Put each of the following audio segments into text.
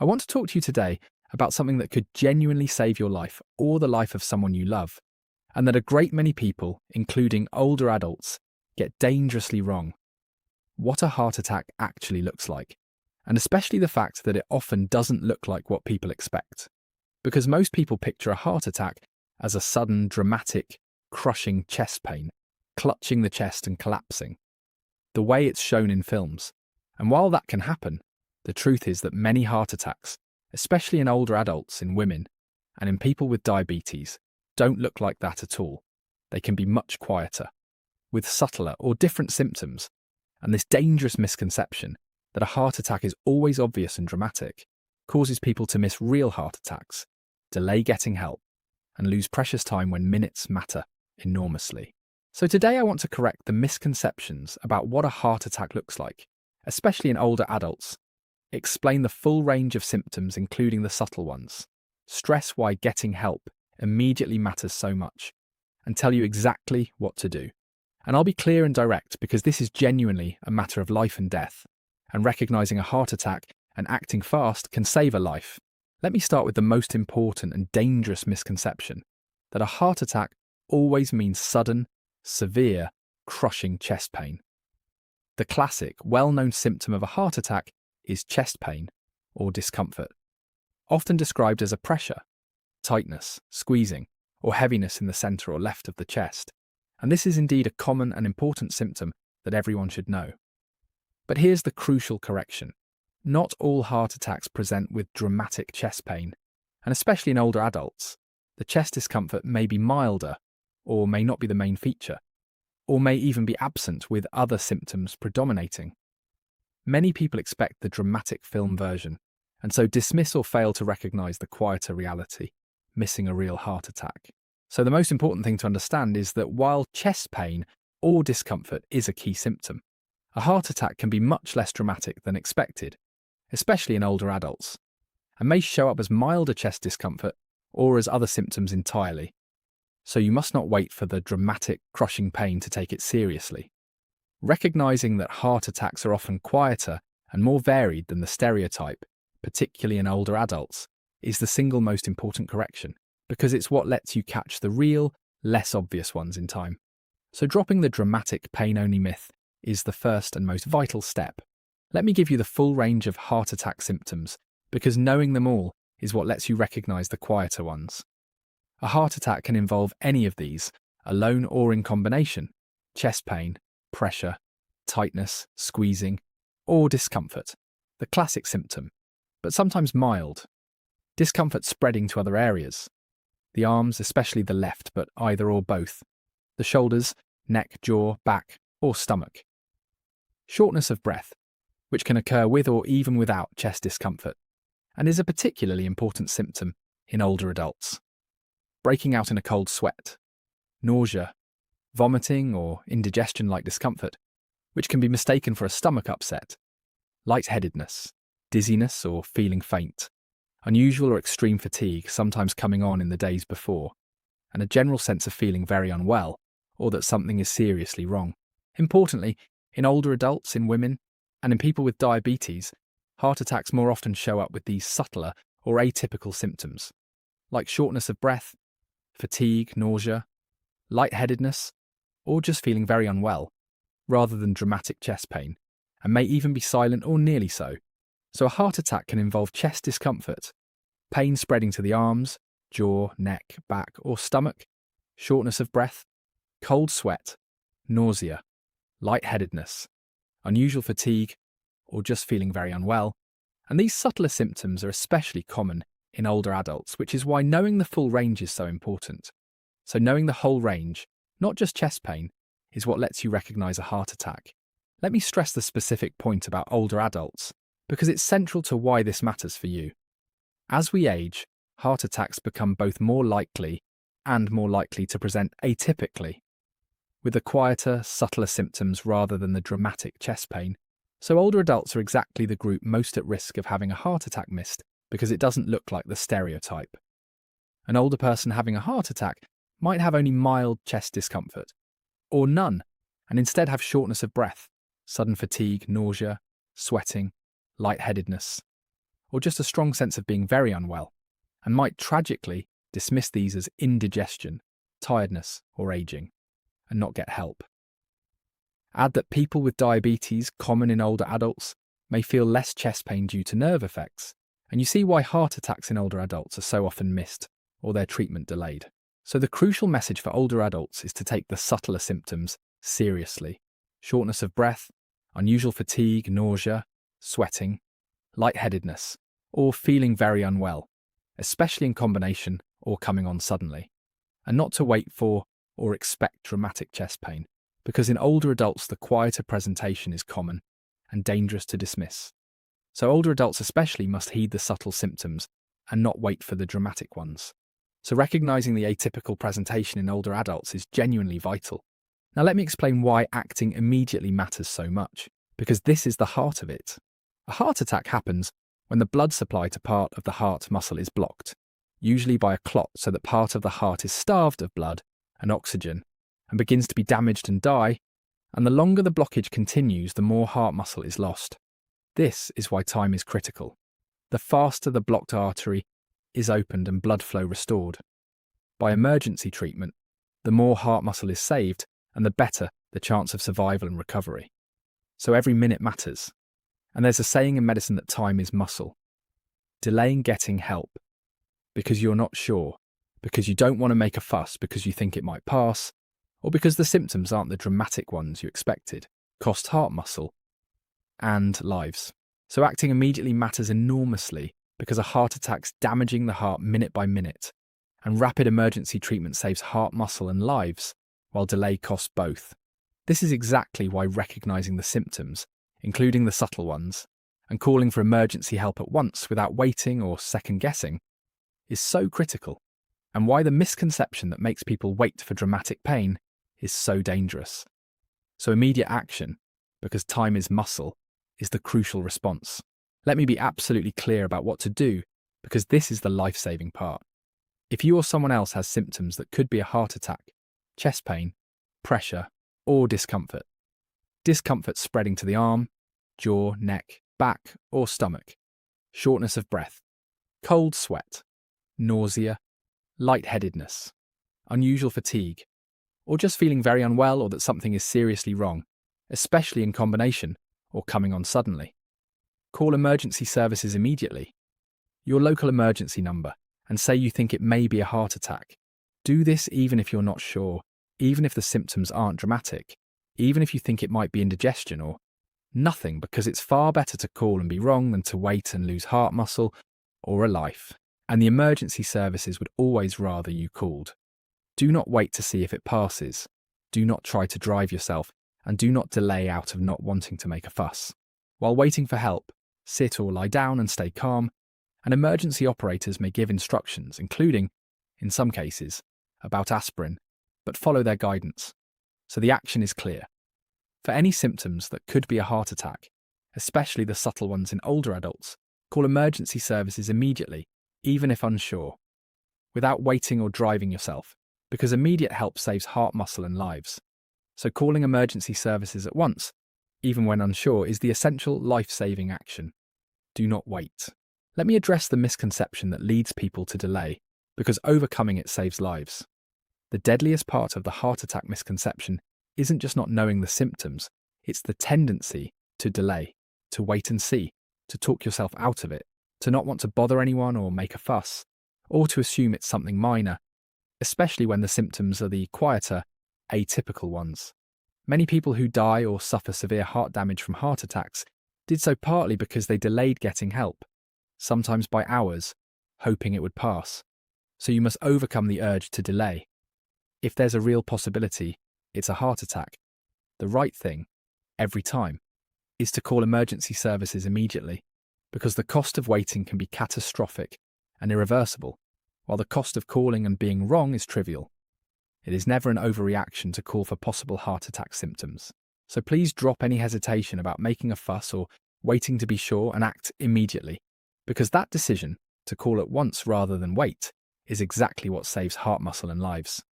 I want to talk to you today about something that could genuinely save your life or the life of someone you love, and that a great many people, including older adults, get dangerously wrong. What a heart attack actually looks like, and especially the fact that it often doesn't look like what people expect. Because most people picture a heart attack as a sudden, dramatic, crushing chest pain, clutching the chest and collapsing, the way it's shown in films. And while that can happen, the truth is that many heart attacks, especially in older adults, in women, and in people with diabetes, don't look like that at all. They can be much quieter, with subtler or different symptoms, and this dangerous misconception that a heart attack is always obvious and dramatic causes people to miss real heart attacks, delay getting help, and lose precious time when minutes matter enormously. So today I want to correct the misconceptions about what a heart attack looks like, especially in older adults, explain the full range of symptoms including the subtle ones, stress why getting help immediately matters so much, and tell you exactly what to do. And I'll be clear and direct because this is genuinely a matter of life and death, and recognizing a heart attack and acting fast can save a life. Let me start with the most important and dangerous misconception, that a heart attack always means sudden, severe, crushing chest pain. The classic, well-known symptom of a heart attack is chest pain or discomfort, often described as a pressure, tightness, squeezing, or heaviness in the center or left of the chest. And this is indeed a common and important symptom that everyone should know. But here's the crucial correction. Not all heart attacks present with dramatic chest pain, and especially in older adults, the chest discomfort may be milder, or may not be the main feature, or may even be absent with other symptoms predominating. Many people expect the dramatic film version, and so dismiss or fail to recognize the quieter reality, missing a real heart attack. So the most important thing to understand is that while chest pain or discomfort is a key symptom, a heart attack can be much less dramatic than expected, especially in older adults, and may show up as milder chest discomfort or as other symptoms entirely. So you must not wait for the dramatic, crushing pain to take it seriously. Recognizing that heart attacks are often quieter and more varied than the stereotype, particularly in older adults, is the single most important correction, because it's what lets you catch the real, less obvious ones in time. So dropping the dramatic pain-only myth is the first and most vital step. Let me give you the full range of heart attack symptoms, because knowing them all is what lets you recognize the quieter ones. A heart attack can involve any of these, alone or in combination: chest pain, pressure, tightness, squeezing, or discomfort, the classic symptom, but sometimes mild. Discomfort spreading to other areas. The arms, especially the left, but either or both. The shoulders, neck, jaw, back, or stomach. Shortness of breath, which can occur with or even without chest discomfort, and is a particularly important symptom in older adults. Breaking out in a cold sweat. Nausea, vomiting or indigestion-like discomfort, which can be mistaken for a stomach upset. Lightheadedness, dizziness or feeling faint. Unusual or extreme fatigue, sometimes coming on in the days before, and a general sense of feeling very unwell, or that something is seriously wrong. Importantly, in older adults, in women, and in people with diabetes, heart attacks more often show up with these subtler or atypical symptoms, like shortness of breath, fatigue, nausea, lightheadedness, or just feeling very unwell, rather than dramatic chest pain, and may even be silent or nearly so. So a heart attack can involve chest discomfort, pain spreading to the arms, jaw, neck, back, or stomach, shortness of breath, cold sweat, nausea, lightheadedness, unusual fatigue, or just feeling very unwell. And these subtler symptoms are especially common in older adults, which is why knowing the full range is so important. So knowing the whole range, not just chest pain, is what lets you recognize a heart attack. Let me stress the specific point about older adults, because it's central to why this matters for you. As we age, heart attacks become both more likely and more likely to present atypically, with the quieter, subtler symptoms rather than the dramatic chest pain. So older adults are exactly the group most at risk of having a heart attack missed because it doesn't look like the stereotype. An older person having a heart attack might have only mild chest discomfort, or none, and instead have shortness of breath, sudden fatigue, nausea, sweating, lightheadedness, or just a strong sense of being very unwell, and might tragically dismiss these as indigestion, tiredness, or aging, and not get help. Add that people with diabetes, common in older adults, may feel less chest pain due to nerve effects, and you see why heart attacks in older adults are so often missed or their treatment delayed. So the crucial message for older adults is to take the subtler symptoms seriously. Shortness of breath, unusual fatigue, nausea, sweating, lightheadedness, or feeling very unwell, especially in combination or coming on suddenly. And not to wait for or expect dramatic chest pain, because in older adults the quieter presentation is common and dangerous to dismiss. So older adults especially must heed the subtle symptoms and not wait for the dramatic ones. So recognizing the atypical presentation in older adults is genuinely vital. Now let me explain why acting immediately matters so much, because this is the heart of it. A heart attack happens when the blood supply to part of the heart muscle is blocked, usually by a clot, so that part of the heart is starved of blood and oxygen and begins to be damaged and die, and the longer the blockage continues, the more heart muscle is lost. This is why time is critical. The faster the blocked artery is opened and blood flow restored. By emergency treatment, the more heart muscle is saved and the better the chance of survival and recovery. So every minute matters. And there's a saying in medicine that time is muscle. Delaying getting help because you're not sure, because you don't want to make a fuss because you think it might pass, or because the symptoms aren't the dramatic ones you expected, costs heart muscle and lives. So acting immediately matters enormously because a heart attack's damaging the heart minute by minute, and rapid emergency treatment saves heart muscle and lives, while delay costs both. This is exactly why recognizing the symptoms, including the subtle ones, and calling for emergency help at once without waiting or second-guessing, is so critical, and why the misconception that makes people wait for dramatic pain is so dangerous. So immediate action, because time is muscle, is the crucial response. Let me be absolutely clear about what to do, because this is the life-saving part. If you or someone else has symptoms that could be a heart attack, chest pain, pressure, or discomfort spreading to the arm, jaw, neck, back, or stomach, shortness of breath, cold sweat, nausea, lightheadedness, unusual fatigue, or just feeling very unwell or that something is seriously wrong, especially in combination or coming on suddenly, call emergency services immediately. Your local emergency number, and say you think it may be a heart attack. Do this even if you're not sure, even if the symptoms aren't dramatic, even if you think it might be indigestion or nothing, because it's far better to call and be wrong than to wait and lose heart muscle or a life. And the emergency services would always rather you called. Do not wait to see if it passes. Do not try to drive yourself, and do not delay out of not wanting to make a fuss. While waiting for help, sit or lie down and stay calm, and emergency operators may give instructions, including, in some cases, about aspirin, but follow their guidance, so the action is clear. For any symptoms that could be a heart attack, especially the subtle ones in older adults, call emergency services immediately, even if unsure, without waiting or driving yourself, because immediate help saves heart muscle and lives. So calling emergency services at once, even when unsure, is the essential life-saving action. Do not wait. Let me address the misconception that leads people to delay, because overcoming it saves lives. The deadliest part of the heart attack misconception isn't just not knowing the symptoms, it's the tendency to delay, to wait and see, to talk yourself out of it, to not want to bother anyone or make a fuss, or to assume it's something minor, especially when the symptoms are the quieter, atypical ones. Many people who die or suffer severe heart damage from heart attacks did so partly because they delayed getting help, sometimes by hours, hoping it would pass. So you must overcome the urge to delay. If there's a real possibility it's a heart attack, the right thing, every time, is to call emergency services immediately, because the cost of waiting can be catastrophic and irreversible, while the cost of calling and being wrong is trivial. It is never an overreaction to call for possible heart attack symptoms. So please drop any hesitation about making a fuss or waiting to be sure and act immediately, because that decision, to call at once rather than wait, is exactly what saves heart muscle and lives.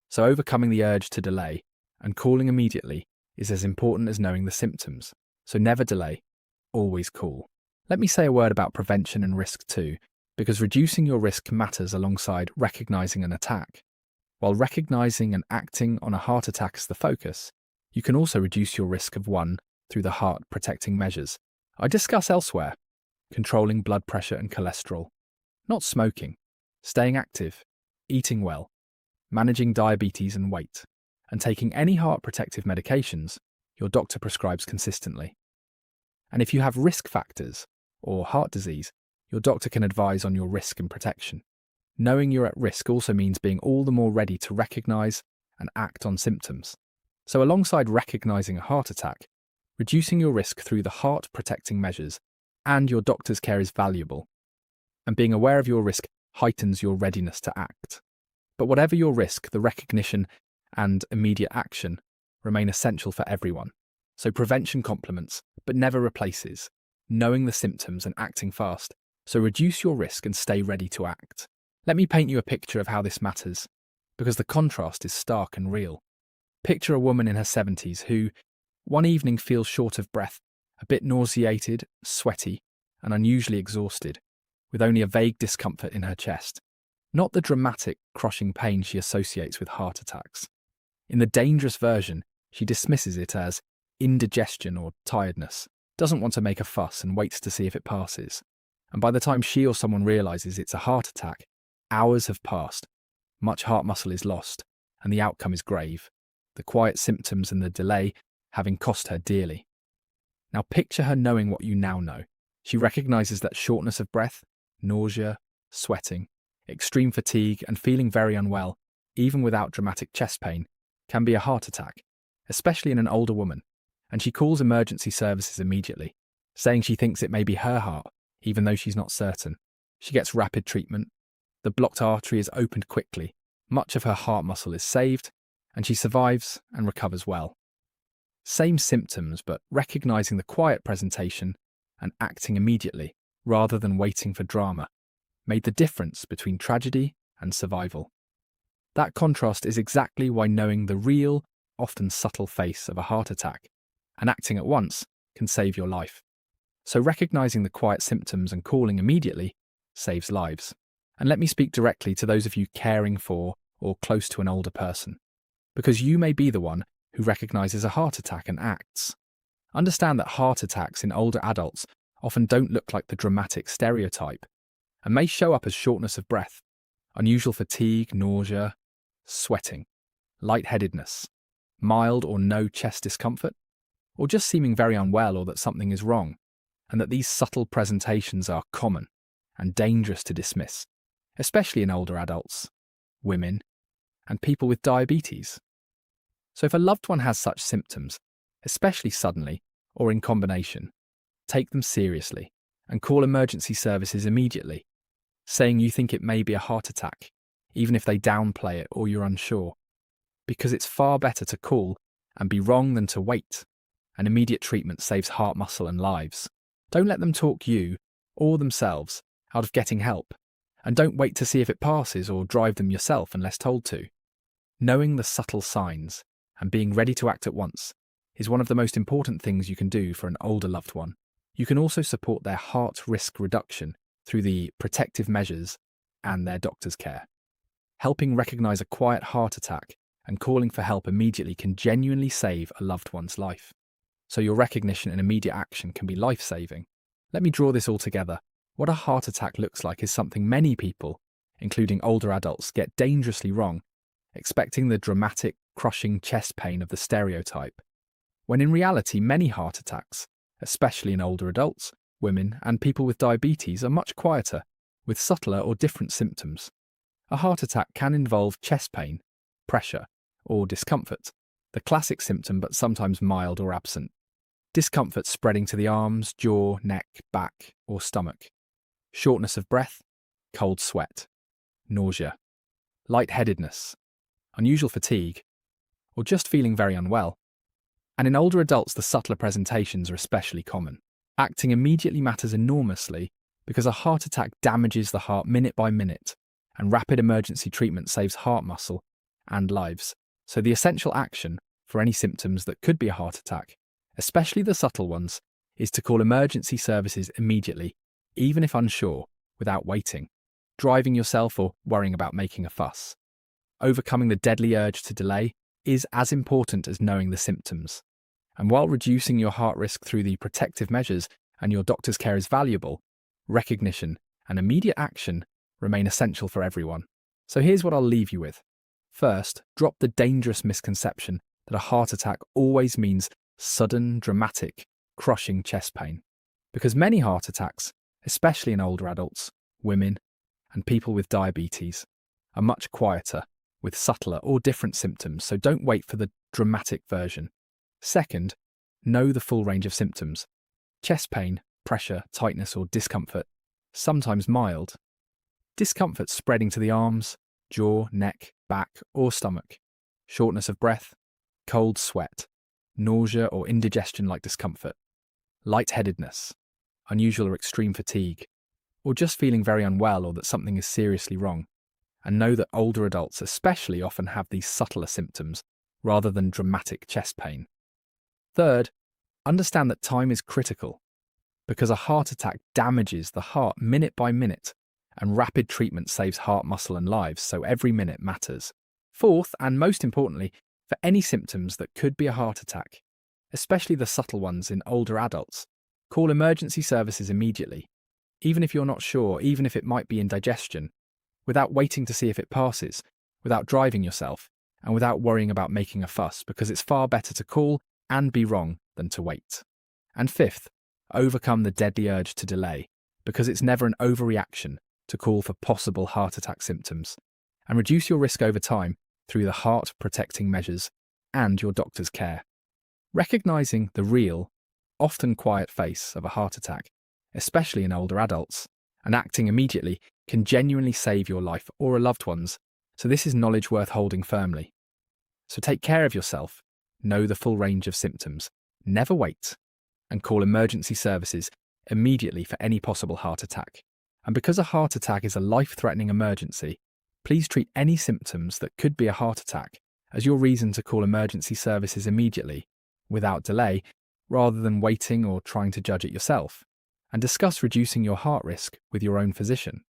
So overcoming the urge to delay and calling immediately is as important as knowing the symptoms. So never delay, always call. Let me say a word about prevention and risk too, because reducing your risk matters alongside recognizing an attack. While recognizing and acting on a heart attack is the focus, you can also reduce your risk of one through the heart protecting measures I discuss elsewhere: controlling blood pressure and cholesterol, not smoking, staying active, eating well, managing diabetes and weight, and taking any heart protective medications your doctor prescribes consistently. And if you have risk factors or heart disease, your doctor can advise on your risk and protection. Knowing you're at risk also means being all the more ready to recognize and act on symptoms. So alongside recognizing a heart attack, reducing your risk through the heart protecting measures and your doctor's care is valuable. And being aware of your risk heightens your readiness to act. But whatever your risk, the recognition and immediate action remain essential for everyone. So prevention complements, but never replaces, knowing the symptoms and acting fast. So reduce your risk and stay ready to act. Let me paint you a picture of how this matters, because the contrast is stark and real. Picture a woman in her 70s who, one evening, feels short of breath, a bit nauseated, sweaty, and unusually exhausted, with only a vague discomfort in her chest. Not the dramatic, crushing pain she associates with heart attacks. In the dangerous version, she dismisses it as indigestion or tiredness, doesn't want to make a fuss and waits to see if it passes. And by the time she or someone realizes it's a heart attack, hours have passed, much heart muscle is lost, and the outcome is grave, the quiet symptoms and the delay having cost her dearly. Now picture her knowing what you now know. She recognizes that shortness of breath, nausea, sweating, extreme fatigue, and feeling very unwell, even without dramatic chest pain, can be a heart attack, especially in an older woman, and she calls emergency services immediately, saying she thinks it may be her heart, even though she's not certain. She gets rapid treatment, the blocked artery is opened quickly, much of her heart muscle is saved, and she survives and recovers well. Same symptoms, but recognizing the quiet presentation and acting immediately, rather than waiting for drama, made the difference between tragedy and survival. That contrast is exactly why knowing the real, often subtle face of a heart attack and acting at once can save your life. So recognizing the quiet symptoms and calling immediately saves lives. And let me speak directly to those of you caring for or close to an older person, because you may be the one who recognizes a heart attack and acts. Understand that heart attacks in older adults often don't look like the dramatic stereotype and may show up as shortness of breath, unusual fatigue, nausea, sweating, lightheadedness, mild or no chest discomfort, or just seeming very unwell or that something is wrong, and that these subtle presentations are common and dangerous to dismiss, especially in older adults, women, and people with diabetes. So if a loved one has such symptoms, especially suddenly or in combination, take them seriously and call emergency services immediately, saying you think it may be a heart attack, even if they downplay it or you're unsure, because it's far better to call and be wrong than to wait, and immediate treatment saves heart muscle and lives. Don't let them talk you or themselves out of getting help, and don't wait to see if it passes or drive them yourself unless told to. Knowing the subtle signs and being ready to act at once is one of the most important things you can do for an older loved one. You can also support their heart risk reduction through the protective measures and their doctor's care. Helping recognize a quiet heart attack and calling for help immediately can genuinely save a loved one's life. So your recognition and immediate action can be life-saving. Let me draw this all together. What a heart attack looks like is something many people, including older adults, get dangerously wrong, expecting the dramatic, crushing chest pain of the stereotype, when in reality many heart attacks, especially in older adults, women, and people with diabetes, are much quieter, with subtler or different symptoms. A heart attack can involve chest pain, pressure, or discomfort, the classic symptom but sometimes mild or absent. Discomfort spreading to the arms, jaw, neck, back, or stomach. Shortness of breath, cold sweat, nausea, lightheadedness, unusual fatigue, or just feeling very unwell. And in older adults, the subtler presentations are especially common. Acting immediately matters enormously because a heart attack damages the heart minute by minute, and rapid emergency treatment saves heart muscle and lives. So the essential action for any symptoms that could be a heart attack, especially the subtle ones, is to call emergency services immediately, even if unsure, without waiting, driving yourself or worrying about making a fuss. Overcoming the deadly urge to delay is as important as knowing the symptoms. And while reducing your heart risk through the protective measures and your doctor's care is valuable, recognition and immediate action remain essential for everyone. So here's what I'll leave you with. First, drop the dangerous misconception that a heart attack always means sudden, dramatic, crushing chest pain. Because many heart attacks, especially in older adults, women, and people with diabetes, are much quieter, with subtler or different symptoms, so don't wait for the dramatic version. Second, know the full range of symptoms. Chest pain, pressure, tightness or discomfort, sometimes mild. Discomfort spreading to the arms, jaw, neck, back or stomach. Shortness of breath, cold sweat, nausea or indigestion-like discomfort. Lightheadedness, unusual or extreme fatigue, or just feeling very unwell or that something is seriously wrong. And know that older adults especially often have these subtler symptoms rather than dramatic chest pain. Third, understand that time is critical because a heart attack damages the heart minute by minute and rapid treatment saves heart muscle and lives, so every minute matters. Fourth, and most importantly, for any symptoms that could be a heart attack, especially the subtle ones in older adults, call emergency services immediately, even if you're not sure, even if it might be indigestion, without waiting to see if it passes, without driving yourself, and without worrying about making a fuss, because it's far better to call and be wrong than to wait. And fifth, overcome the deadly urge to delay, because it's never an overreaction to call for possible heart attack symptoms, and reduce your risk over time through the heart-protecting measures and your doctor's care. Recognizing the real, often quiet face of a heart attack, especially in older adults, and acting immediately can genuinely save your life or a loved one's, so this is knowledge worth holding firmly. So take care of yourself, know the full range of symptoms, never wait, and call emergency services immediately for any possible heart attack. And because a heart attack is a life-threatening emergency, please treat any symptoms that could be a heart attack as your reason to call emergency services immediately, without delay, rather than waiting or trying to judge it yourself. And discuss reducing your heart risk with your own physician.